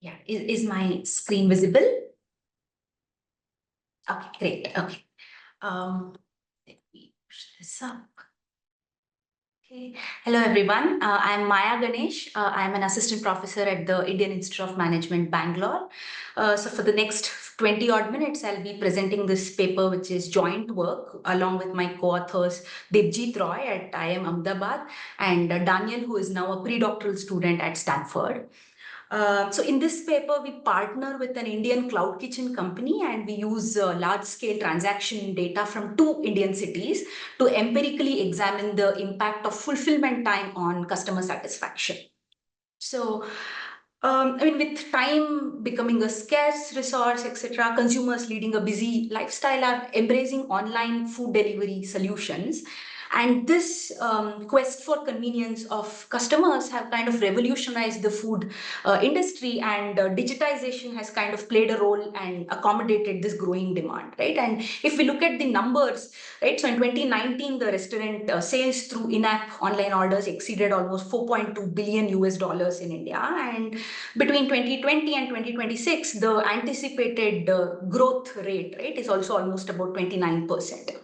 Yeah, is my screen visible? Okay, great. Okay. Let me push this up. Okay. Hello, everyone. I'm Maya Ganesh. I'm an assistant professor at the Indian Institute of Management, Bangalore. So for the next 20 odd minutes, I'll be presenting this paper, which is joint work along with my co-authors, Debjit Roy at IIM Ahmedabad and Daniel, who is now a pre-doctoral student at Stanford. So in this paper, we partner with an Indian cloud kitchen company and we use large-scale transaction data from 2 Indian cities to empirically examine the impact of fulfillment time on customer satisfaction. So, with time becoming a scarce resource, etc., consumers leading a busy lifestyle are embracing online food delivery solutions. And this quest for convenience of customers have kind of revolutionized the food industry, and digitization has kind of played a role and accommodated this growing demand, right? And if we look at the numbers, right, so in 2019, the restaurant sales through in-app online orders exceeded almost 4.2 billion US dollars in India, and between 2020 and 2026, the anticipated growth rate, right, is also almost about 29%.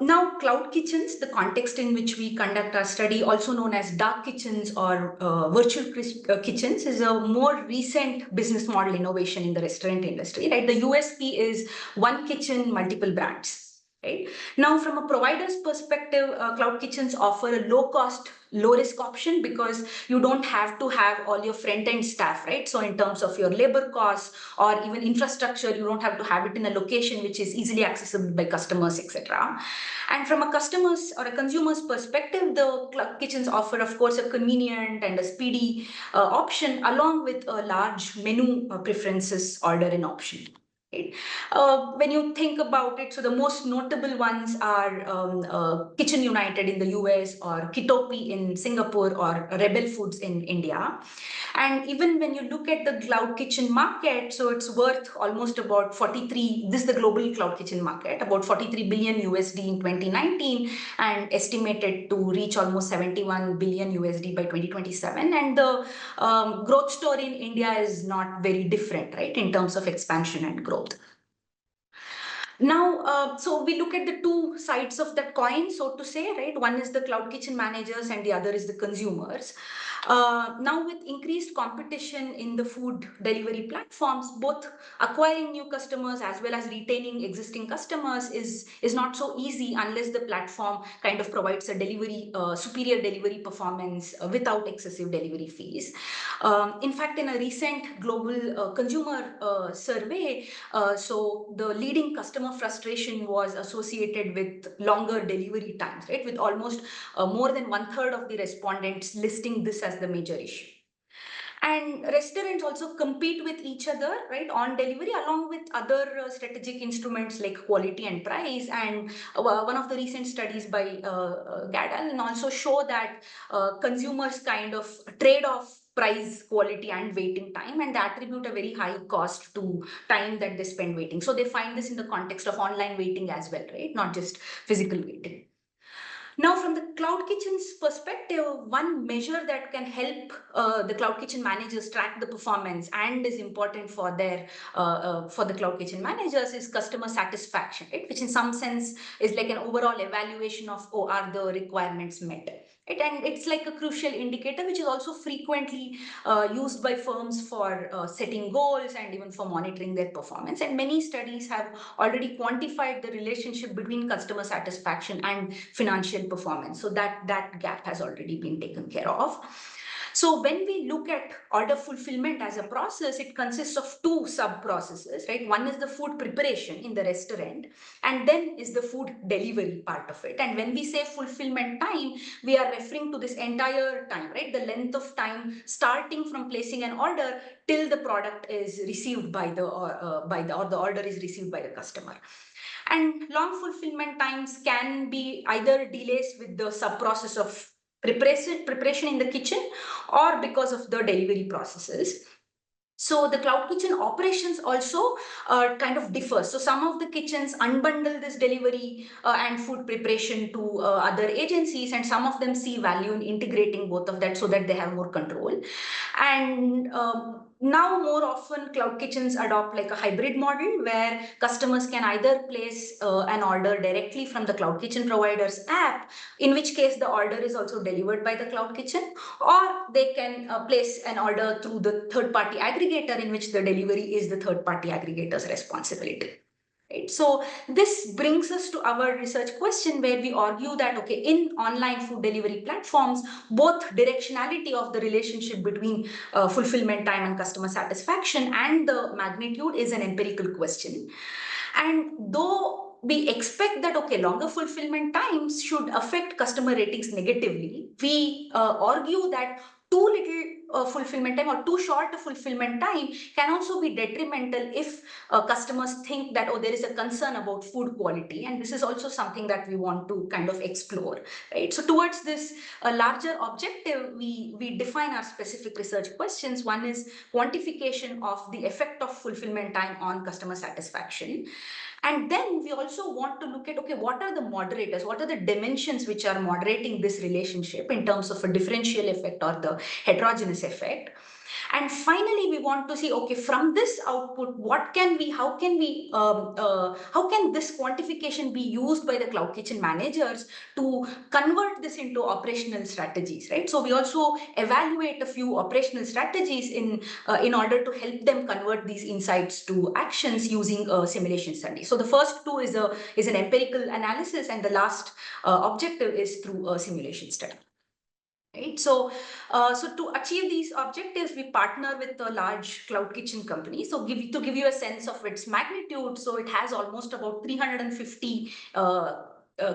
Now, cloud kitchens, the context in which we conduct our study, also known as dark kitchens or virtual kitchens, is a more recent business model innovation in the restaurant industry. Right, the USP is one kitchen, multiple brands. Right now, from a provider's perspective, cloud kitchens offer a low-cost, low-risk option because you don't have to have all your front-end staff, right? So in terms of your labor costs or even infrastructure, you don't have to have it in a location which is easily accessible by customers, etc. And from a customer's or a consumer's perspective, the cloud kitchens offer, of course, a convenient and a speedy option along with a large menu preferences order and option. Right. When you think about it, so the most notable ones are Kitchen United in the US or Kitopi in Singapore or Rebel Foods in India. And even when you look at the cloud kitchen market, so it's worth almost about 43, this is the global cloud kitchen market, about 43 billion USD in 2019 and estimated to reach almost 71 billion USD by 2027. And the growth story in India is not very different, right, in terms of expansion and growth. Now, so we look at the two sides of that coin, so to say, right? One is the cloud kitchen managers and the other is the consumers. Now, with increased competition in the food delivery platforms, both acquiring new customers as well as retaining existing customers is not so easy unless the platform kind of provides a superior delivery performance without excessive delivery fees. In fact, in a recent global consumer survey, so the leading customer frustration was associated with longer delivery times, right? With almost more than 1/3 of the respondents listing this as the major issue. And restaurants also compete with each other, right, on delivery along with other strategic instruments like quality and price. And one of the recent studies by Gadal and also show that consumers kind of trade off price, quality, and waiting time, and they attribute a very high cost to time that they spend waiting. So they find this in the context of online waiting as well, right, not just physical waiting. Now, from the cloud kitchen's perspective, one measure that can help the cloud kitchen managers track the performance and is important for the cloud kitchen managers is customer satisfaction, right? Which in some sense is like an overall evaluation of, oh, are the requirements met? Right? And it's like a crucial indicator, which is also frequently used by firms for setting goals and even for monitoring their performance. And many studies have already quantified the relationship between customer satisfaction and financial performance. So that gap has already been taken care of. So when we look at order fulfillment as a process, it consists of two sub-processes, right? One is the food preparation in the restaurant, and then is the food delivery part of it. And when we say fulfillment time, we are referring to this entire time, right? The length of time starting from placing an order till the product is received by the or the order is received by the customer. And long fulfillment times can be either delays with the sub-process of preparation in the kitchen or because of the delivery processes. So the cloud kitchen operations also kind of differ. So some of the kitchens unbundle this delivery and food preparation to other agencies, and some of them see value in integrating both of that so that they have more control. And now more often cloud kitchens adopt like a hybrid model where customers can either place an order directly from the cloud kitchen provider's app, in which case the order is also delivered by the cloud kitchen, or they can place an order through the third party aggregator, in which the delivery is the third party aggregator's responsibility. Right. So this brings us to our research question, where we argue that, okay, in online food delivery platforms, both directionality of the relationship between fulfillment time and customer satisfaction and the magnitude is an empirical question. And though we expect that, okay, longer fulfillment times should affect customer ratings negatively, we argue that too little fulfillment time or too short a fulfillment time can also be detrimental if customers think that, oh, there is a concern about food quality. And this is also something that we want to kind of explore, right? So towards this larger objective, we define our specific research questions. One is quantification of the effect of fulfillment time on customer satisfaction. And then we also want to look at, okay, what are the moderators? What are the dimensions which are moderating this relationship in terms of a differential effect or the heterogeneous effect? And finally, we want to see, okay, from this output, how can this quantification be used by the cloud kitchen managers to convert this into operational strategies, right? So we also evaluate a few operational strategies in order to help them convert these insights to actions using a simulation study. So the first two is an empirical analysis, and the last objective is through a simulation study. Right. So, so to achieve these objectives, we partner with a large cloud kitchen company. So, to give you a sense of its magnitude, so it has almost about 350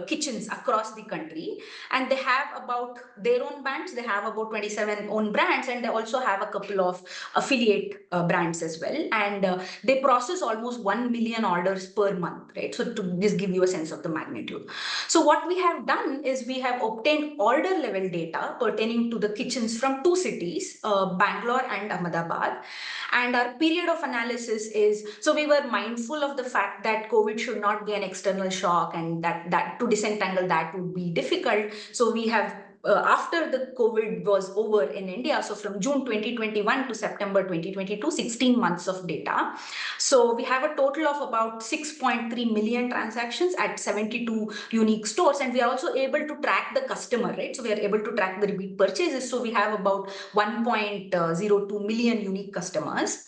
kitchens across the country, and they have about their own brands. They have about 27 own brands, and they also have a couple of affiliate brands as well. And they process almost 1 million orders per month, right? So, to just give you a sense of the magnitude. So what we have done is we have obtained order level data pertaining to the kitchens from two cities, Bangalore and Ahmedabad. And our period of analysis is, so we were mindful of the fact that COVID should not be an external shock, and that to disentangle that would be difficult. So we have after the COVID was over in India, so from June 2021 to September 2022, 16 months of data. So we have a total of about 6.3 million transactions at 72 unique stores, and we are also able to track the customer, right? So we are able to track the repeat purchases. So we have about 1.02 million unique customers.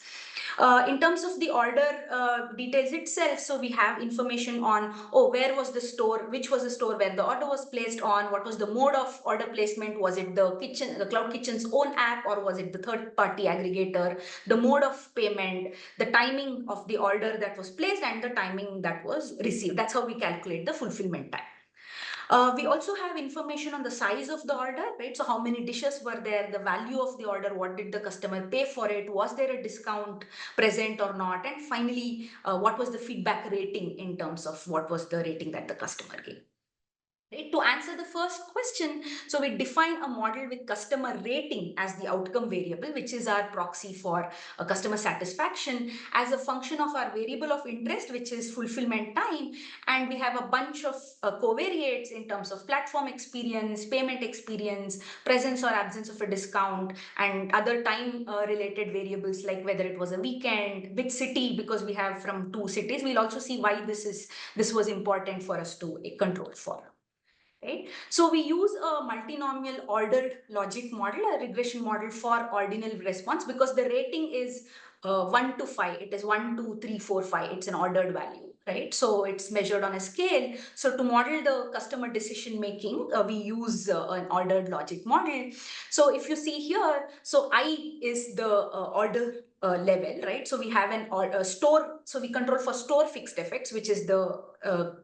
In terms of the order details itself, so we have information on, oh, where was the store, which was the store where the order was placed on, what was the mode of order placement, was it the cloud kitchen's own app, or was it the third party aggregator, the mode of payment, the timing of the order that was placed, and the timing that was received. That's how we calculate the fulfillment time. We also have information on the size of the order, right? So how many dishes were there, the value of the order, what did the customer pay for it, was there a discount present or not, and finally, what was the feedback rating in terms of what was the rating that the customer gave. Right? To answer the first question, so we define a model with customer rating as the outcome variable, which is our proxy for customer satisfaction, as a function of our variable of interest, which is fulfillment time. And we have a bunch of covariates in terms of platform experience, payment experience, presence or absence of a discount, and other time related variables like whether it was a weekend, which city, because we have from two cities. We'll also see why this was important for us to control for. Right? So we use a multinomial ordered logic model, a regression model for ordinal response, because the rating is 1 to 5. It is 1, 2, 3, 4, 5. It's an ordered value, right? So it's measured on a scale. So to model the customer decision making, we use an ordered logic model. So if you see here, so I is the order level, right? So we have a store, so we control for store fixed effects, which is the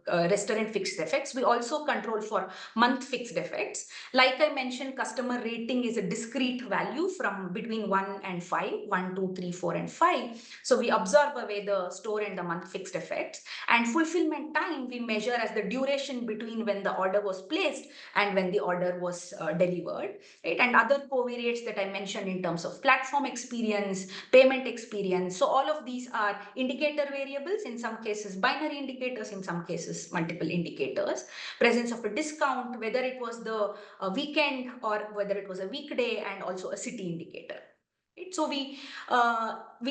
restaurant fixed effects. We also control for month fixed effects, Like I mentioned, customer rating is a discrete value from between 1 and 5, 1, 2, 3, 4, and 5. So we absorb away the store and the month fixed effects. And fulfillment time we measure as the duration between when the order was placed and when the order was delivered. Right? And other covariates that I mentioned in terms of platform experience, payment experience. So all of these are indicator variables, in some cases binary indicators, in some cases multiple indicators. Presence of a discount, whether it was the weekend or whether it was a weekday, and also a city indicator. Right? So we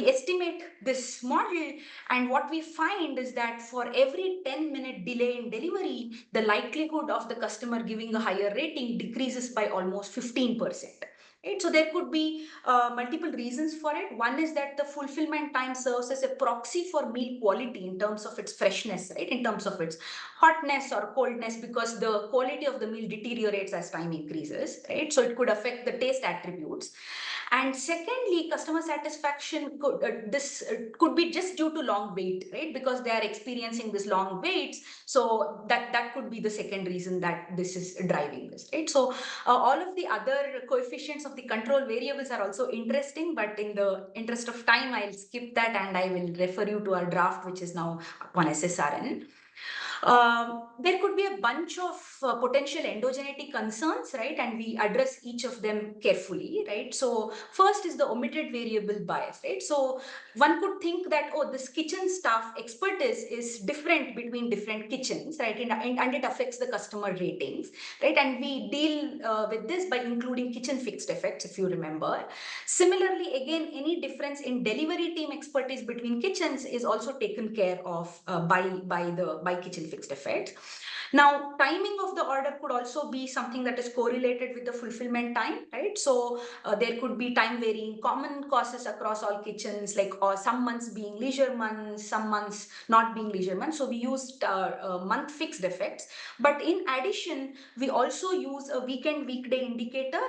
estimate this model, and what we find is that for every 10-minute delay in delivery, the likelihood of the customer giving a higher rating decreases by almost 15%. Right? So there could be multiple reasons for it. One is that the fulfillment time serves as a proxy for meal quality in terms of its freshness, right? In terms of its hotness or coldness, because the quality of the meal deteriorates as time increases, right? So it could affect the taste attributes. And secondly, customer satisfaction could be just due to long wait, right? Because they are experiencing this long waits. So that could be the second reason that this is driving this, right? So all of the other coefficients of the control variables are also interesting, but in the interest of time, I'll skip that and I will refer you to our draft, which is now on SSRN. There could be a bunch of potential endogeneity concerns, right? And we address each of them carefully, right? So first is the omitted variable bias, right? So one could think that, oh, this kitchen staff expertise is different between different kitchens, right? And it affects the customer ratings, right? And we deal with this by including kitchen fixed effects, if you remember. Similarly, again, any difference in delivery team expertise between kitchens is also taken care of by kitchen fixed effects. Now, timing of the order could also be something that is correlated with the fulfillment time, right? So there could be time varying common causes across all kitchens, like some months being leisure months, some months not being leisure months. So we used month fixed effects. But in addition, we also use a weekend weekday indicator,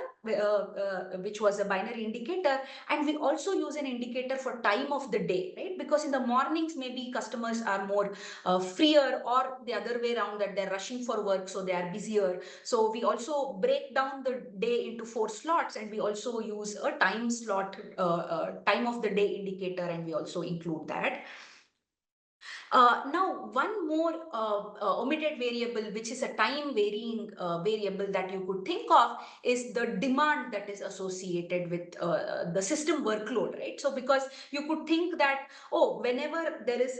which was a binary indicator, and we also use an indicator for time of the day, right? Because in the mornings maybe customers are more freer, or the other way around, that they're rushing for work, so they are busier. So we also break down the day into 4 slots, and we also use a time slot, time of the day indicator, and we also include that. Now, one more omitted variable, which is a time varying variable that you could think of, is the demand that is associated with the system workload, right? So because you could think that, oh, whenever there is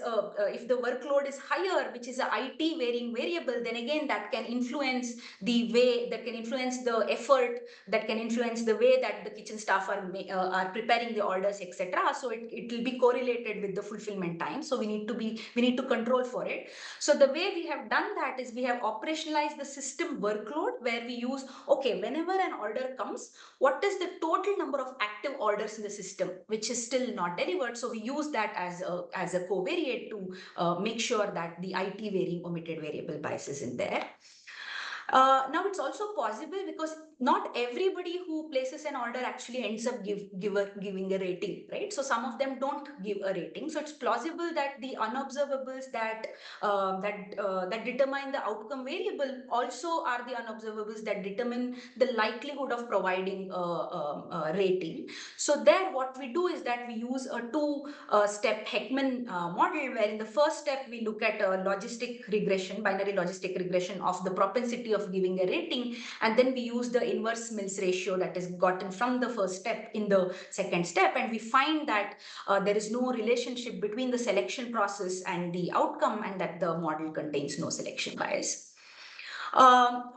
if the workload is higher, which is a IT varying variable, then again that can influence the way, that can influence the effort, that can influence the way that the kitchen staff are preparing the orders, etc. So it will be correlated with the fulfillment time. So we need to control for it. So the way we have done that is we have operationalized the system workload, where we use, okay, whenever an order comes, what is the total number of active orders in the system which is still not delivered. So we use that as a covariate to make sure that the IT varying omitted variable bias is in there. Now it's also possible, because not everybody who places an order actually ends up giving a rating, right? So some of them don't give a rating. So it's plausible that the unobservables that determine the outcome variable also are the unobservables that determine the likelihood of providing a rating. So there, what we do is that we use a two-step Heckman model, where in the first step we look at a logistic regression, binary logistic regression of the propensity of giving a rating, and then we use the inverse Mills ratio that is gotten from the first step in the second step, and we find that there is no relationship between the selection process and the outcome, and that the model contains no selection bias.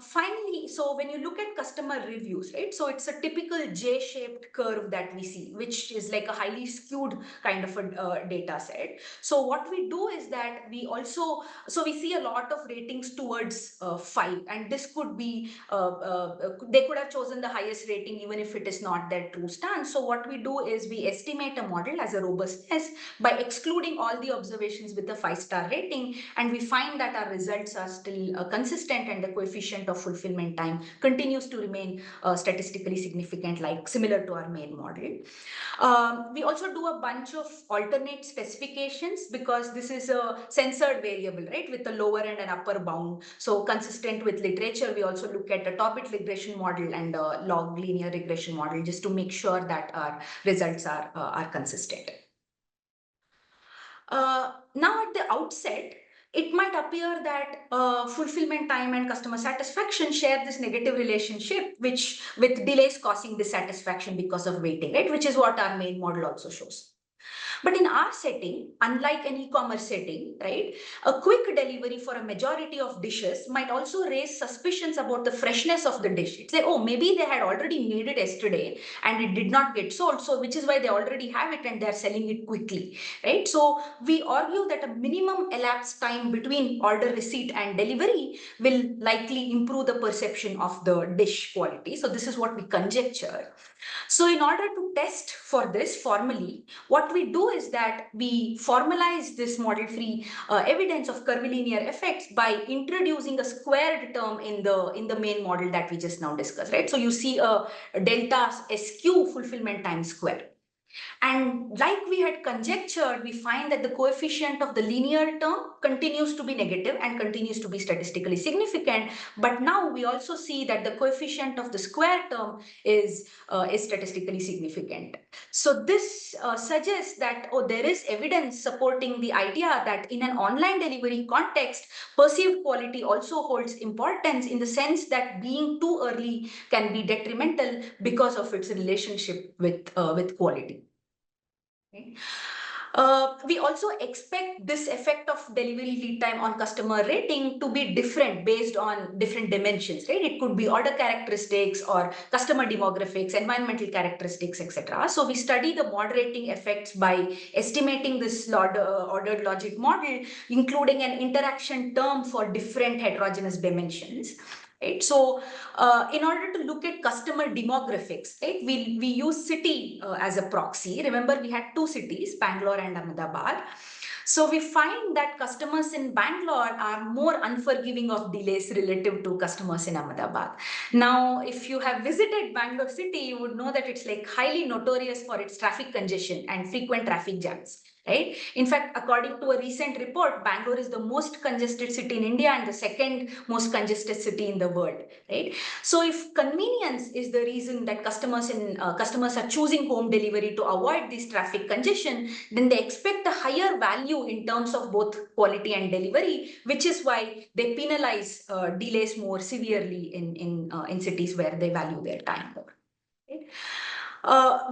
Finally, so when you look at customer reviews, right, so it's a typical J-shaped curve that we see, which is like a highly skewed kind of a data set. So what we do is that so we see a lot of ratings towards 5, and this could be, they could have chosen the highest rating even if it is not their true stance. So what we do is we estimate a model as a robustness by excluding all the observations with a 5-star rating, and we find that our results are still consistent and and the coefficient of fulfillment time continues to remain statistically significant, like similar to our main model. We also do a bunch of alternate specifications because this is a censored variable, right, with a lower and an upper bound. So consistent with literature, we also look at a top-bit regression model and a log linear regression model just to make sure that our results are consistent. Now at the outset, it might appear that fulfillment time and customer satisfaction share this negative relationship, which with delays causing dissatisfaction because of waiting, right? Which is what our main model also shows. But in our setting, unlike an e-commerce setting, right, a quick delivery for a majority of dishes might also raise suspicions about the freshness of the dish. It's like, oh, maybe they had already made it yesterday and it did not get sold, so which is why they already have it and they're selling it quickly, right? So we argue that a minimum elapsed time between order receipt and delivery will likely improve the perception of the dish quality. So this is what we conjecture. So in order to test for this formally, what we do is that we formalize this model-free evidence of curvilinear effects by introducing a squared term in the main model that we just now discussed, right? So you see a delta SQ fulfillment time square. And like we had conjectured, we find that the coefficient of the linear term continues to be negative and continues to be statistically significant. But now we also see that the coefficient of the square term is statistically significant. So this suggests that, oh, there is evidence supporting the idea that in an online delivery context, perceived quality also holds importance in the sense that being too early can be detrimental because of its relationship with quality. Okay. We also expect this effect of delivery lead time on customer rating to be different based on different dimensions, right? It could be order characteristics or customer demographics, environmental characteristics, etc. So we study the moderating effects by estimating this ordered logic model, including an interaction term for different heterogeneous dimensions. Right. So in order to look at customer demographics, right, we use city as a proxy. Remember, we had two cities, Bangalore and Ahmedabad. So we find that customers in Bangalore are more unforgiving of delays relative to customers in Ahmedabad. Now, if you have visited Bangalore city, you would know that it's like highly notorious for its traffic congestion and frequent traffic jams. Right? In fact, according to a recent report, Bangalore is the most congested city in India and the second most congested city in the world. Right? So, if convenience is the reason that customers are choosing home delivery to avoid this traffic congestion, then they expect a higher value in terms of both quality and delivery, which is why they penalize delays more severely in cities where they value their time more. Right?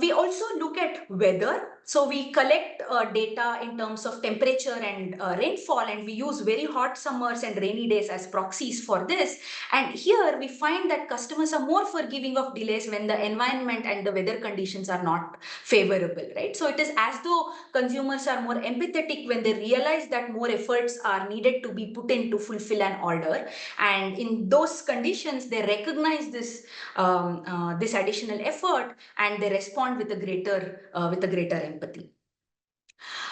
We also look at weather. So we collect data in terms of temperature and rainfall, and we use very hot summers and rainy days as proxies for this. And here we find that customers are more forgiving of delays when the environment and the weather conditions are not favorable, right? So it is as though consumers are more empathetic when they realize that more efforts are needed to be put in to fulfill an order. And in those conditions, they recognize this additional effort and they respond with a greater empathy.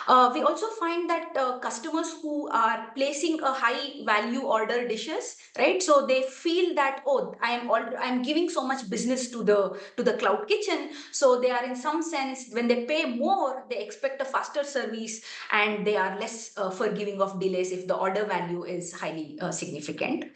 We also find that customers who are placing a high value order dishes, right? So they feel that, oh, I'm giving so much business to the cloud kitchen. So they are in some sense, when they pay more, they expect a faster service and they are less forgiving of delays if the order value is highly significant.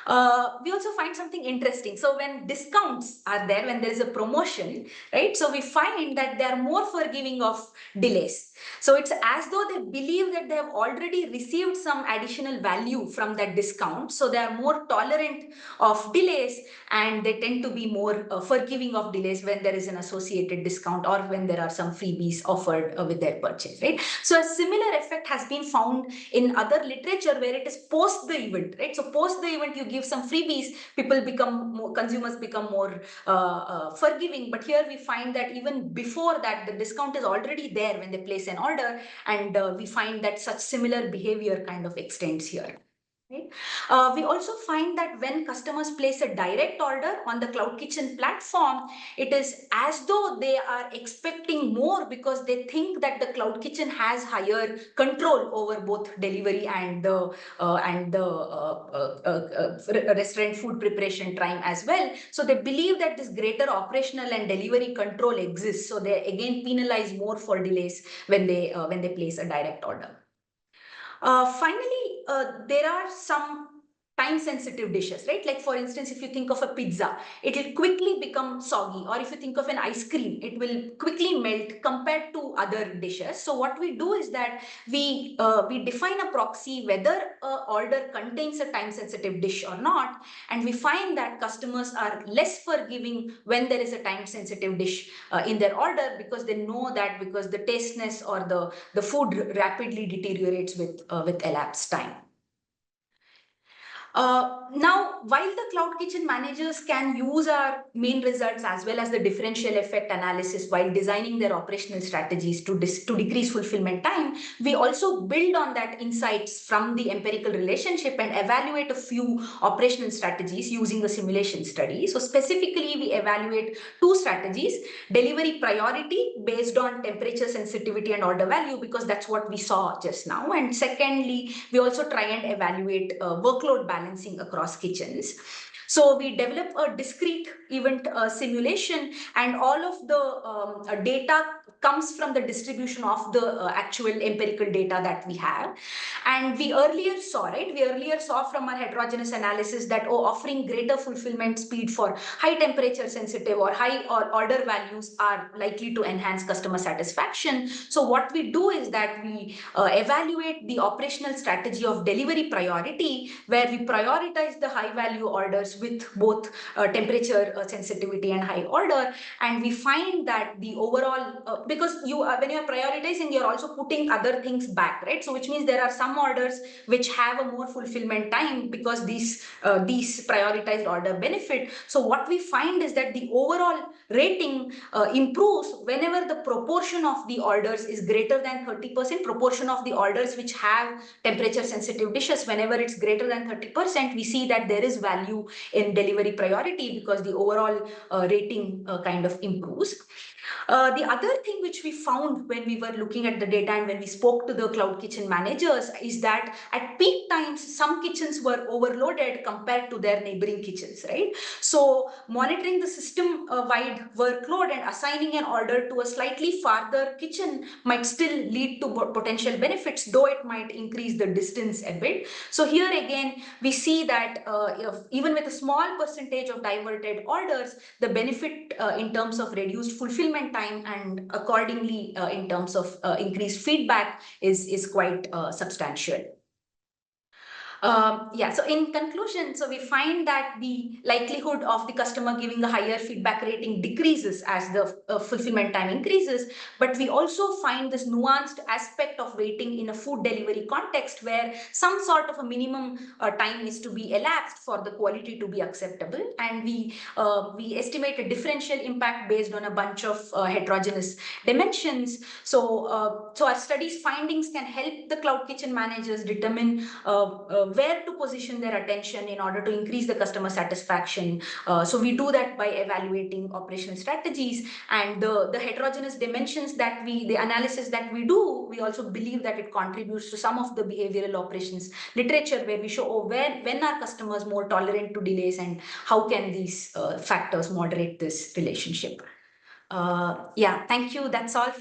We also find something interesting. So when discounts are there, when there is a promotion, right? So we find that they are more forgiving of delays. So it's as though they believe that they have already received some additional value from that discount. So they are more tolerant of delays and they tend to be more forgiving of delays when there is an associated discount or when there are some freebies offered with their purchase, right? So a similar effect has been found in other literature where it is post the event, right? So post the event, you give some freebies, consumers become more forgiving. But here we find that even before that, the discount is already there when they place an order, and we find that such similar behavior kind of extends here. Right? We also find that when customers place a direct order on the Cloud Kitchen platform, it is as though they are expecting more because they think that the Cloud Kitchen has higher control over both delivery and the restaurant food preparation time as well. So they believe that this greater operational and delivery control exists. So they again penalize more for delays when they place a direct order. Finally, there are some time sensitive dishes, right? Like for instance, if you think of a pizza, it will quickly become soggy, or if you think of an ice cream, it will quickly melt compared to other dishes. So what we do is that we define a proxy whether a order contains a time sensitive dish or not, and we find that customers are less forgiving when there is a time sensitive dish in their order, because they know that because the tasteness or the food rapidly deteriorates with elapsed time. Now, while the Cloud Kitchen managers can use our main results as well as the differential effect analysis while designing their operational strategies to decrease fulfillment time, we also build on that insights from the empirical relationship and evaluate a few operational strategies using a simulation study. So specifically, we evaluate two strategies: delivery priority based on temperature sensitivity and order value, because that's what we saw just now. And secondly, we also try and evaluate workload balancing across kitchens. So we develop a discrete event simulation, and all of the data comes from the distribution of the actual empirical data that we have. And we earlier saw from our heterogeneous analysis that offering greater fulfillment speed for high temperature sensitive or high order values are likely to enhance customer satisfaction. So what we do is that we evaluate the operational strategy of delivery priority, where we prioritize the high value orders with both temperature sensitivity and high order. And we find that the overall, because when you are prioritizing, you're also putting other things back, right? So which means there are some orders which have a more fulfillment time because these prioritized order benefit. So what we find is that the overall rating improves whenever the proportion of the orders is greater than 30%. Proportion of the orders which have temperature sensitive dishes, whenever it's greater than 30%, we see that there is value in delivery priority because the overall rating kind of improves. The other thing which we found when we were looking at the data and when we spoke to the Cloud Kitchen managers is that at peak times, some kitchens were overloaded compared to their neighboring kitchens, right? So monitoring the system-wide workload and assigning an order to a slightly farther kitchen might still lead to potential benefits, though it might increase the distance a bit. So here again, we see that even with a small percentage of diverted orders, the benefit in terms of reduced fulfillment time and accordingly in terms of increased feedback is quite substantial. So in conclusion, so we find that the likelihood of the customer giving a higher feedback rating decreases as the fulfillment time increases, but we also find this nuanced aspect of waiting in a food delivery context where some sort of a minimum time is to be elapsed for the quality to be acceptable, and we estimate a differential impact based on a bunch of heterogeneous dimensions. So our study's findings can help the Cloud Kitchen managers determine where to position their attention in order to increase the customer satisfaction. So we do that by evaluating operational strategies, and the heterogeneous dimensions that the analysis that we do, we also believe that it contributes to some of the behavioral operations literature where we show when are customers more tolerant to delays and how can these factors moderate this relationship. Thank you. That's all from